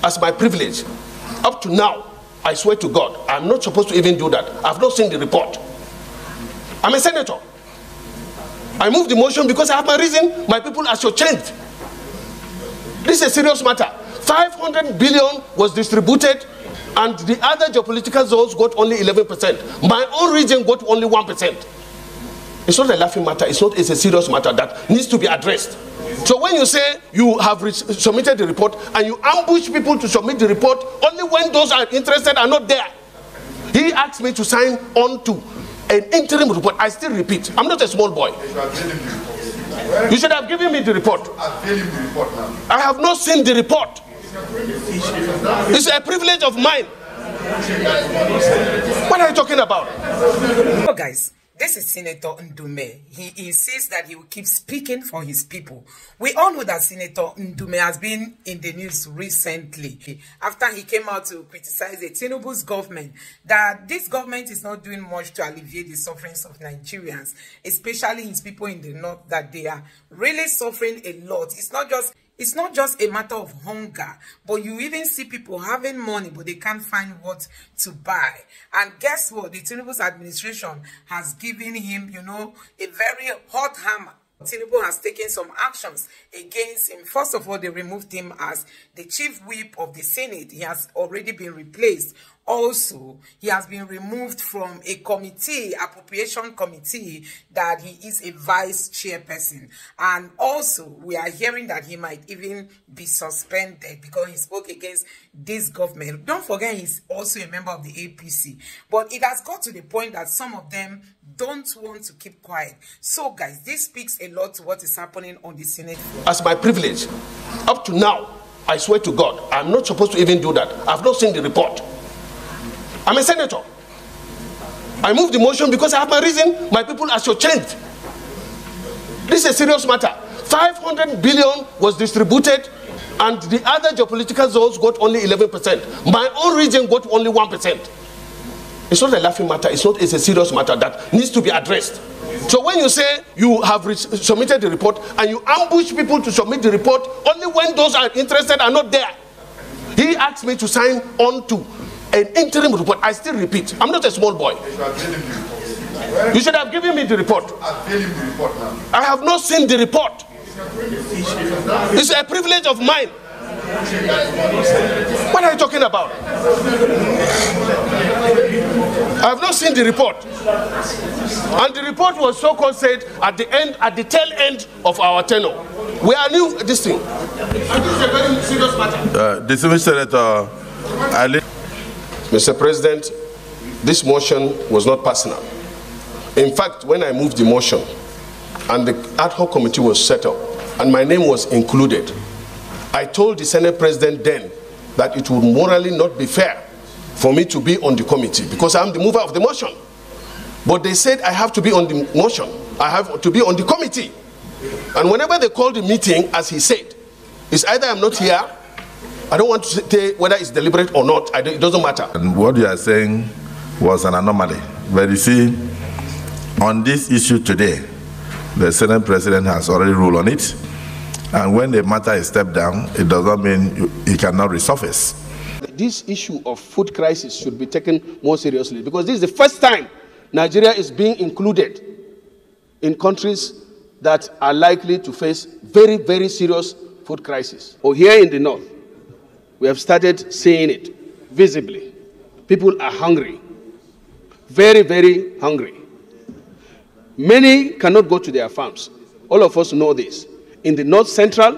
as my privilege. Up to now, I swear to God, I'm not supposed to even do that. I've not seen the report. I'm a senator. I moved the motion because I have my reason. My people are shortchanged. This is a serious matter. 500 billion was distributed and the other geopolitical zones got only 11%. My own region got only 1%. It's not a laughing matter. It's a serious matter that needs to be addressed. So when you say you have submitted the report and you ambush people to submit the report only when those are interested are not there. He asked me to sign on to an interim report. I still repeat, I'm not a small boy. You should have given me the report. I have not seen the report. It's a privilege of mine. What are you talking about? So guys, this is Senator Ndume. He insists that he will keep speaking for his people. We all know that Senator Ndume has been in the news recently after he came out to criticize the Tinubu's government, that this government is not doing much to alleviate the sufferings of Nigerians, especially his people in the north, that they are really suffering a lot. It's not just a matter of hunger, but you even see people having money, but they can't find what to buy. And guess what? The Tinubu's administration has given him, a very hot hammer. Tinubu has taken some actions against him. First of all, they removed him as the chief whip of the Senate. He has already been replaced. Also, he has been removed from a committee, appropriation committee, that he is a vice chairperson. And also, we are hearing that he might even be suspended because he spoke against this government. Don't forget, he's also a member of the APC. But it has got to the point that some of them don't want to keep quiet. So, guys, this speaks a lot to what is happening on the Senate floor. As my privilege, up to now, I swear to God, I'm not supposed to even do that. I've not seen the report. I'm a senator. I moved the motion because I have my reason. My people are shortchanged. This is a serious matter. 500 billion was distributed and the other geopolitical zones got only 11%. My own region got only 1%. It's not a laughing matter. It's a serious matter that needs to be addressed. So when you say you have submitted the report and you ambush people to submit the report only when those are interested are not there. He asked me to sign on to an interim report. I still repeat, I'm not a small boy. You should have given me the report. I have not seen the report. It's a privilege of mine. What are you talking about? I have not seen the report. And the report was so-called said at the tail end of our tenure. We are new this thing. And this is a very serious matter. Distinguished Senator Ali. Mr. President, this motion was not personal. In fact, when I moved the motion and the ad hoc committee was set up and my name was included, I told the Senate President then that it would morally not be fair for me to be on the committee because I'm the mover of the motion. But they said I have to be on the motion. I have to be on the committee. And whenever they called the meeting, as he said, it's either I'm not here, I don't want to say whether it's deliberate or not, it doesn't matter. And what you are saying was an anomaly. But you see, on this issue today, the Senate President has already ruled on it. And when the matter is stepped down, it does not mean it cannot resurface. This issue of food crisis should be taken more seriously because this is the first time Nigeria is being included in countries that are likely to face very, very serious food crisis. Or here in the north, we have started seeing it visibly. People are hungry, very, very hungry. Many cannot go to their farms. All of us know this. In the north central,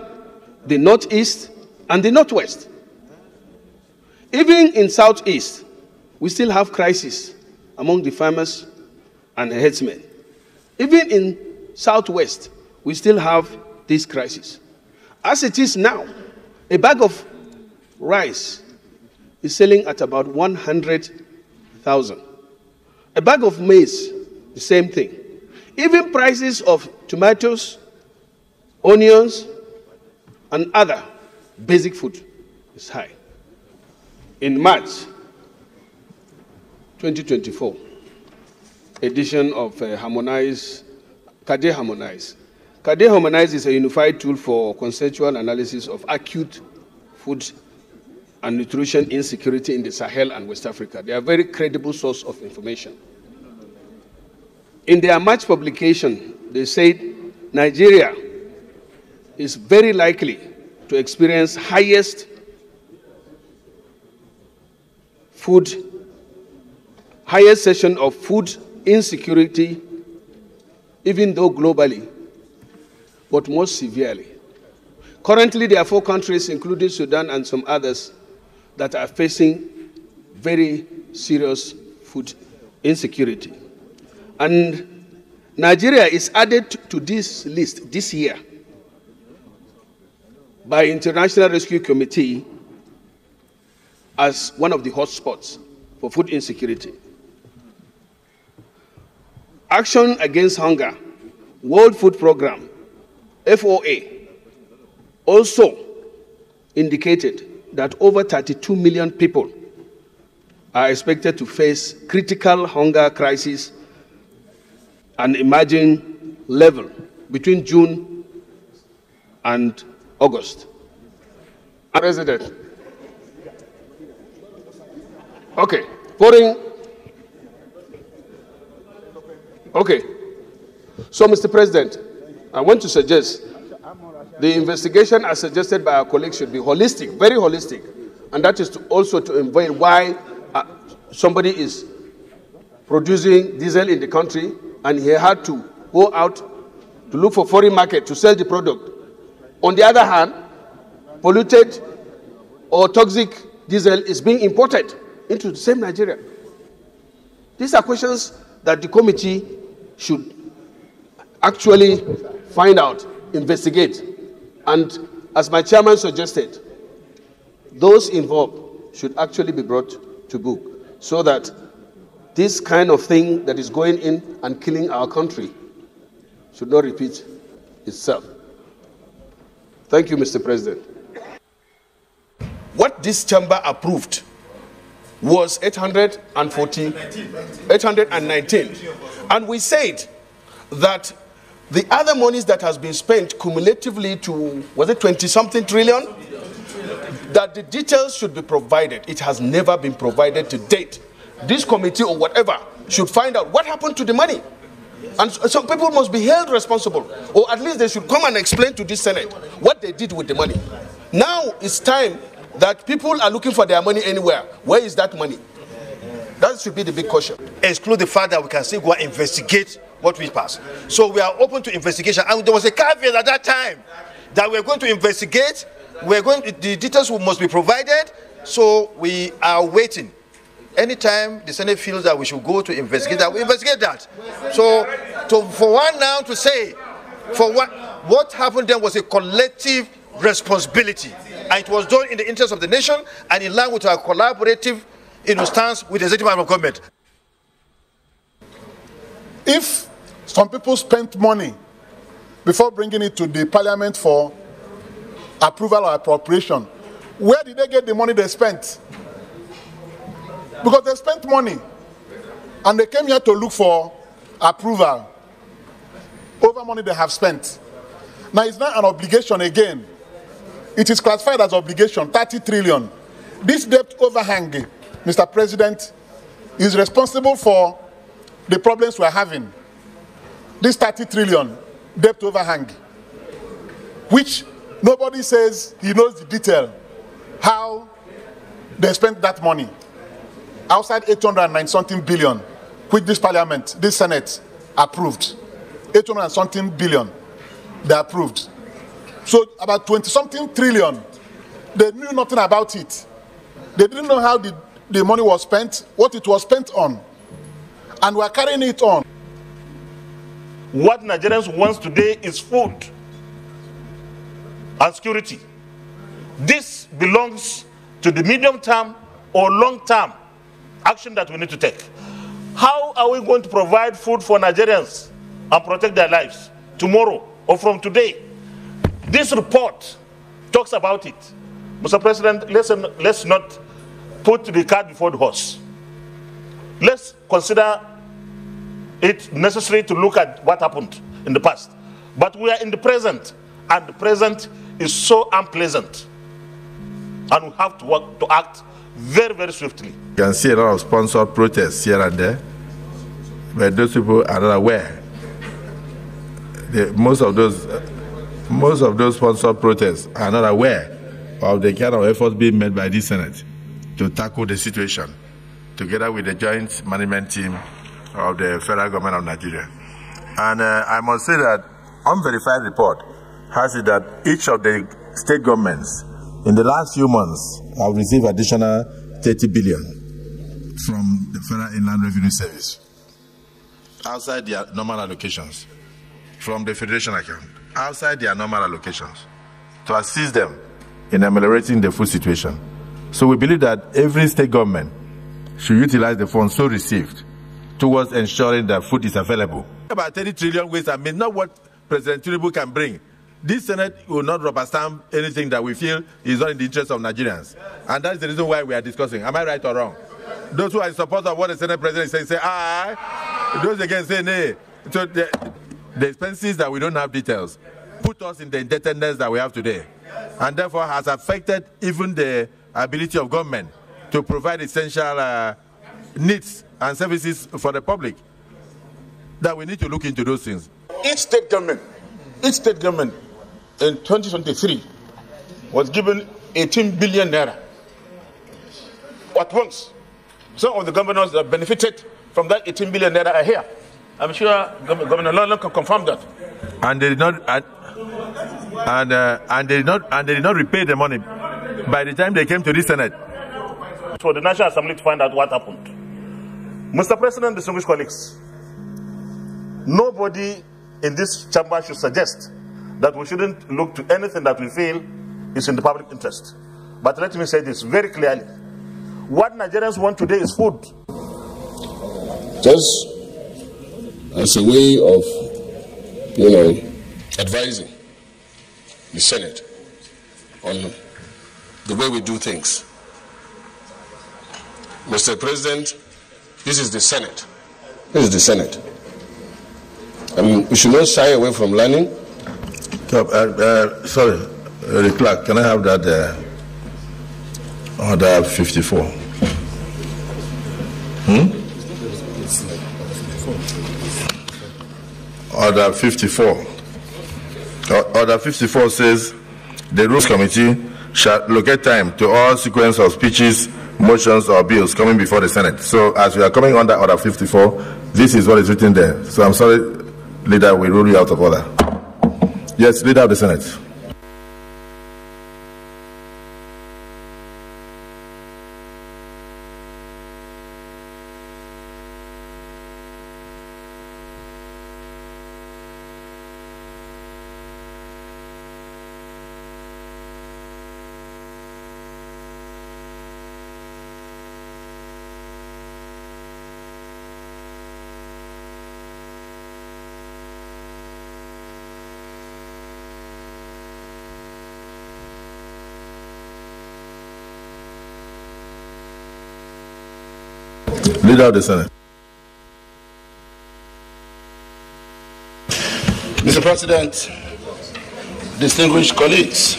the northeast, and the northwest. Even in southeast, we still have crisis among the farmers and the herdsmen. Even in southwest, we still have this crisis. As it is now, a bag of rice is selling at about 100,000. A bag of maize, the same thing. Even prices of tomatoes, onions, and other basic food is high. In March 2024, edition of KADE Harmonize. KADE Harmonize is a unified tool for conceptual analysis of acute food and nutrition insecurity in the Sahel and West Africa. They are a very credible source of information. In their March publication, they said Nigeria is very likely to experience highest session of food insecurity, even though globally, but most severely. Currently, there are 4 countries, including Sudan and some others, that are facing very serious food insecurity. And Nigeria is added to this list this year by International Rescue Committee as one of the hotspots for food insecurity. Action Against Hunger, World Food Programme, FOA, also indicated that over 32 million people are expected to face critical hunger crisis and emerging level between June and August. President. Okay, Okay. So, Mr. President, I want to suggest the investigation as suggested by our colleagues should be holistic, very holistic, and that is also to involve why somebody is producing diesel in the country and he had to go out to look for foreign market to sell the product. On the other hand, polluted or toxic diesel is being imported into the same Nigeria. These are questions that the committee should actually find out, investigate, and as my chairman suggested, those involved should actually be brought to book so that this kind of thing that is going in and killing our country should not repeat itself. Thank you, Mr. President. What this chamber approved was 819, and we said that the other monies that has been spent cumulatively to, was it 20-something trillion? That the details should be provided. It has never been provided to date. This committee or whatever should find out what happened to the money. And some people must be held responsible, or at least they should come and explain to this Senate what they did with the money. Now it's time that people are looking for their money anywhere. Where is that money? That should be the big question. Exclude the fact that we can still go and investigate what we passed. So we are open to investigation. And there was a caveat at that time that we're going to investigate. The details must be provided. So we are waiting. Anytime the Senate feels that we should go to investigate that, we investigate that. So for one now to say, for what happened then was a collective responsibility. And it was done in the interest of the nation and in line with our collaborative stance with the executive arm of government. If some people spent money before bringing it to the parliament for approval or appropriation, where did they get the money they spent? Because they spent money and they came here to look for approval over money they have spent. Now it's not an obligation again. It is classified as obligation, 30 trillion. This debt overhang, Mr. President, is responsible for the problems we're having. This 30 trillion debt overhang, which nobody says he knows the detail, how they spent that money. Outside 809-something billion, which this parliament, this Senate approved. 800-something billion, they approved. So about 20-something trillion, they knew nothing about it. They didn't know how the money was spent, what it was spent on. And we're carrying it on. What Nigerians want today is food and security. This belongs to the medium term or long term action that we need to take. How are we going to provide food for Nigerians and protect their lives tomorrow or from today? This report talks about it. Mr. President, let's not put the cart before the horse. Let's consider it necessary to look at what happened in the past. But we are in the present, and the present is so unpleasant. and we have to act very, very swiftly. You can see a lot of sponsored protests here and there, but those people are not aware. Most of those sponsored protests are not aware of the kind of efforts being made by the Senate to tackle the situation, together with the joint management team of the federal government of Nigeria. And I must say that unverified report has it that each of the state governments in the last few months have received additional 30 billion from the Federal Inland Revenue Service outside their normal allocations, from the Federation account, outside their normal allocations, to assist them in ameliorating the food situation. So we believe that every state government should utilize the funds so received towards ensuring that food is available. About 30 trillion waste and means not what President Tinubu can bring. This Senate will not rubber stamp anything that we feel is not in the interest of Nigerians. And that's the reason why we are discussing. Am I right or wrong? Those who are in support of what the Senate President is saying say aye. Those again say nay. So the expenses that we don't have details put us in the indebtedness that we have today. And therefore has affected even the ability of government to provide essential needs and services for the public. That we need to look into those things. Each state government in 2023 was given 18 billion naira at once. Some of the governors that benefited from that 18 billion naira are here. I'm sure Governor London can confirm that. And they did not, and they did not repay the money by the time they came to the Senate. For the National Assembly to find out what happened. Mr. President, distinguished colleagues, nobody in this chamber should suggest that we shouldn't look to anything that we feel is in the public interest. But let me say this very clearly. What Nigerians want today is food. Just as a way of, advising the Senate on the way we do things. Mr. President, this is the Senate. This is the Senate. We should not shy away from learning. Sorry, the clerk, can I have that order 54? Order 54. Order 54 says the Rules Committee shall locate time to all sequence of speeches, motions or bills coming before the Senate. So as we are coming under Order 54, this is what is written there. So I'm sorry, Leader, we rule you out of order. Yes, Leader of the Senate. Leader of the Senate. Mr. President, distinguished colleagues,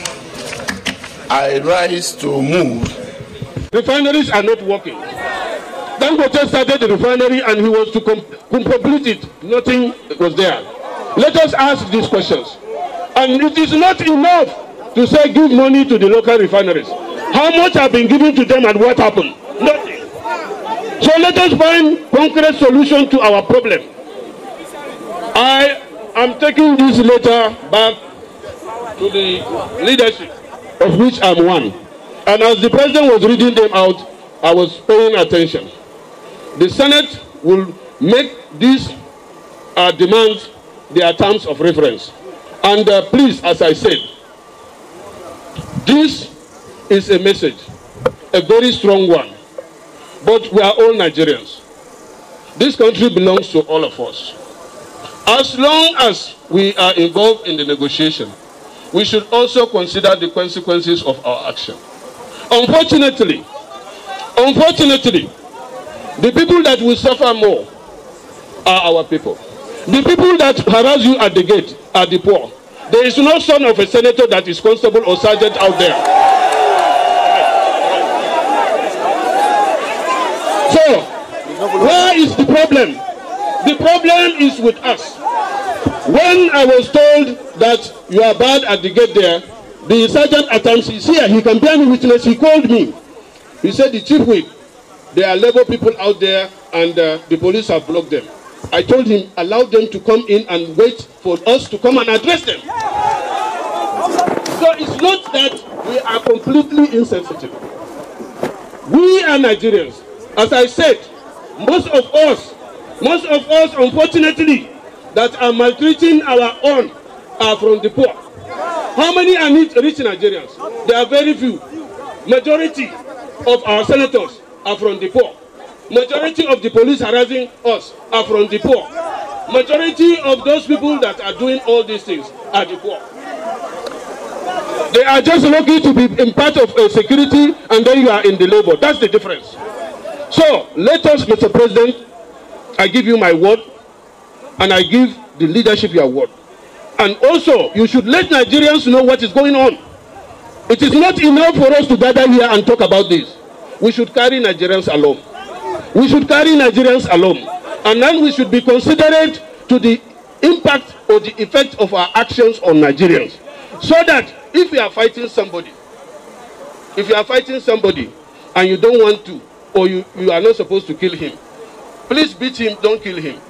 I rise to move. Refineries are not working. Dangote started the refinery and he was to complete it. Nothing was there. Let us ask these questions. And it is not enough to say give money to the local refineries. How much have been given to them and what happened? Nothing. So let us find concrete solution to our problem. I am taking this letter back to the leadership, of which I'm one. And as the president was reading them out, I was paying attention. The Senate will make these demands their terms of reference. And please, as I said, this is a message, a very strong one. But we are all Nigerians. This country belongs to all of us. As long as we are involved in the negotiation, we should also consider the consequences of our action. Unfortunately, the people that will suffer more are our people. The people that harass you at the gate are the poor. There is no son of a senator that is constable or sergeant out there. So, where is the problem? The problem is with us. When I was told that you are bad at the gate there, the sergeant at times is here, he can bear me witness, he called me. He said, the chief whip, there are labor people out there and the police have blocked them. I told him, allow them to come in and wait for us to come and address them. So it's not that we are completely insensitive. We are Nigerians. As I said, most of us, unfortunately, that are maltreating our own are from the poor. How many are rich Nigerians? There are very few. Majority of our senators are from the poor. Majority of the police harassing us are from the poor. Majority of those people that are doing all these things are the poor. They are just lucky to be in part of a security and then you are in the labor. That's the difference. So let us, Mr. President, I give you my word and I give the leadership your word. And also, you should let Nigerians know what is going on. It is not enough for us to gather here and talk about this. We should carry Nigerians along. We should carry Nigerians along. And then we should be considerate to the impact or the effect of our actions on Nigerians. So that if we are fighting somebody, and you don't want to, or you are not supposed to kill him, please beat him, don't kill him.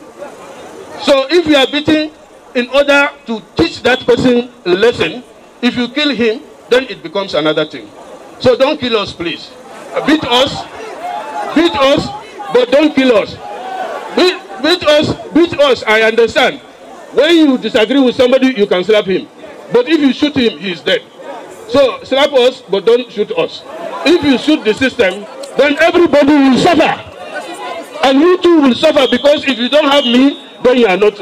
So if you are beating in order to teach that person a lesson, if you kill him, then it becomes another thing. So don't kill us, please. Beat us, but don't kill us. Beat us, I understand. When you disagree with somebody, you can slap him. But if you shoot him, he is dead. So slap us, but don't shoot us. If you shoot the system, then everybody will suffer. And you too will suffer, because if you don't have me, then you are not.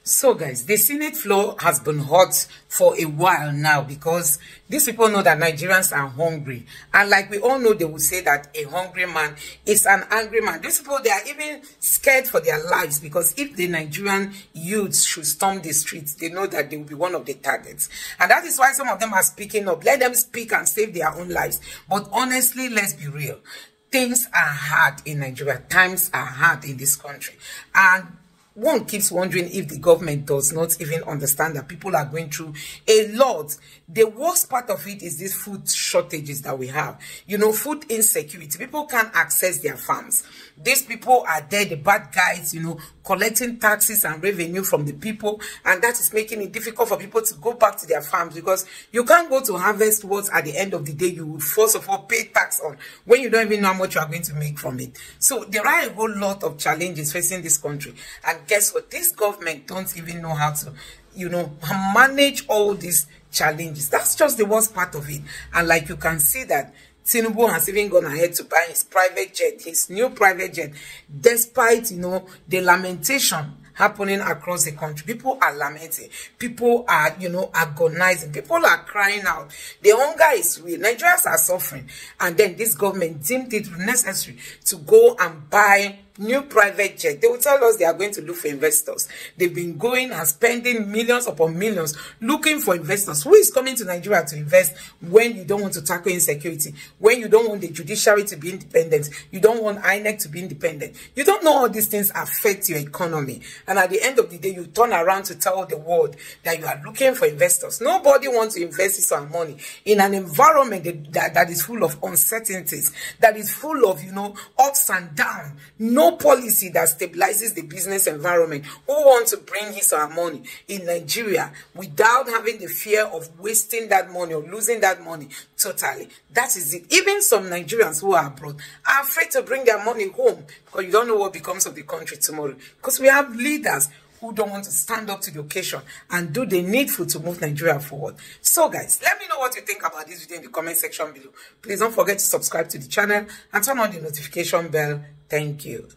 So guys, the Senate floor has been hot for a while now because these people know that Nigerians are hungry. And like we all know, they will say that a hungry man is an angry man. These people, they are even scared for their lives because if the Nigerian youths should storm the streets, they know that they will be one of the targets. And that is why some of them are speaking up. Let them speak and save their own lives. But honestly, let's be real. Things are hard in Nigeria. Times are hard in this country. And one keeps wondering if the government does not even understand that people are going through a lot. The worst part of it is these food shortages that we have. You know, food insecurity. People can't access their farms. These people are there, the bad guys, you know, collecting taxes and revenue from the people. And that is making it difficult for people to go back to their farms because you can't go to harvest what at the end of the day you would first of all pay tax on when you don't even know how much you are going to make from it. So there are a whole lot of challenges facing this country. And guess what? This government don't even know how to, you know, manage all these challenges. That's just the worst part of it. And like you can see that Tinubu has even gone ahead to buy his private jet, his new private jet, despite, you know, the lamentation happening across the country. People are lamenting. People are, you know, agonizing. People are crying out. The hunger is real. Nigerians are suffering. And then this government deemed it necessary to go and buy new private jet. They will tell us they are going to look for investors. They've been going and spending millions upon millions looking for investors. Who is coming to Nigeria to invest when you don't want to tackle insecurity, when you don't want the judiciary to be independent, you don't want INEC to be independent, you don't know all these things affect your economy, and at the end of the day you turn around to tell the world that you are looking for investors. Nobody wants to invest his own money in an environment that is full of uncertainties, that is full of, you know, ups and downs. No policy that stabilizes the business environment. Who wants to bring his or her money in Nigeria without having the fear of wasting that money or losing that money totally? That is it. Even some Nigerians who are abroad are afraid to bring their money home because you don't know what becomes of the country tomorrow. Because we have leaders who don't want to stand up to the occasion and do the needful to move Nigeria forward. So guys, let me know what you think about this video in the comment section below. Please don't forget to subscribe to the channel and turn on the notification bell. Thank you.